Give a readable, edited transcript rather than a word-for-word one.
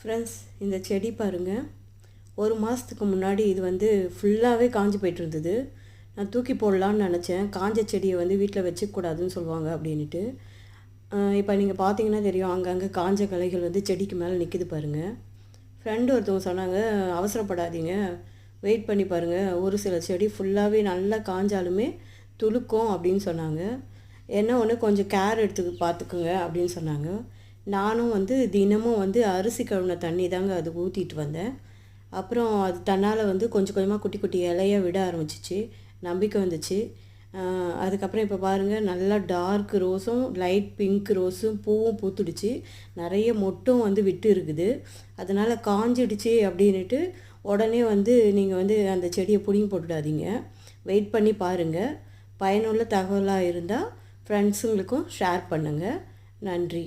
Friends, இந்த செடி பாருங்கள். ஒரு மாதத்துக்கு முன்னாடி இது வந்து ஃபுல்லாகவே காஞ்சி போய்ட்டுருந்தது. நான் தூக்கி போடலான்னு நினச்சேன். காஞ்ச செடியை வந்து வீட்டில் வச்சுக்கூடாதுன்னு சொல்லுவாங்க அப்படின்ட்டு. இப்போ நீங்கள் பார்த்தீங்கன்னா தெரியும், அங்கங்கே காஞ்ச கிளைகள் வந்து செடிக்கு மேலே நிற்கிது பாருங்கள். ஃப்ரெண்டு ஒருத்தவங்க சொன்னாங்க, அவசரப்படாதீங்க, வெயிட் பண்ணி பாருங்கள், ஒரு சில செடி ஃபுல்லாகவே நல்லா காஞ்சாலுமே துளுக்கும் அப்படின்னு சொன்னாங்க. என்ன ஒன்று கொஞ்சம் கேர் எடுத்து பார்த்துக்குங்க அப்படின்னு சொன்னாங்க. நானும் வந்து தினமும் வந்து அரிசி கழுவின தண்ணி தாங்க அது ஊற்றிட்டு வந்தேன். அப்புறம் அது தன்னால் வந்து கொஞ்சம் கொஞ்சமாக குட்டி குட்டி இலைய விட ஆரம்பிச்சிச்சு. நம்பிக்கை வந்துச்சு. அதுக்கப்புறம் இப்போ பாருங்கள், நல்லா டார்க் ரோஸும் லைட் பிங்க் ரோஸும் பூவும் பூத்துடுச்சு. நிறைய மொட்டும் வந்து விட்டு இருக்குது. அதனால் காஞ்சிடுச்சு அப்படின்ட்டு உடனே வந்து நீங்கள் வந்து அந்த செடியை பிடுங்கி போட்டுடாதீங்க. வெயிட் பண்ணி பாருங்கள். பயனுள்ள தகவலாக இருந்தால் ஃப்ரெண்ட்ஸுங்களுக்கும் ஷேர் பண்ணுங்கள். நன்றி.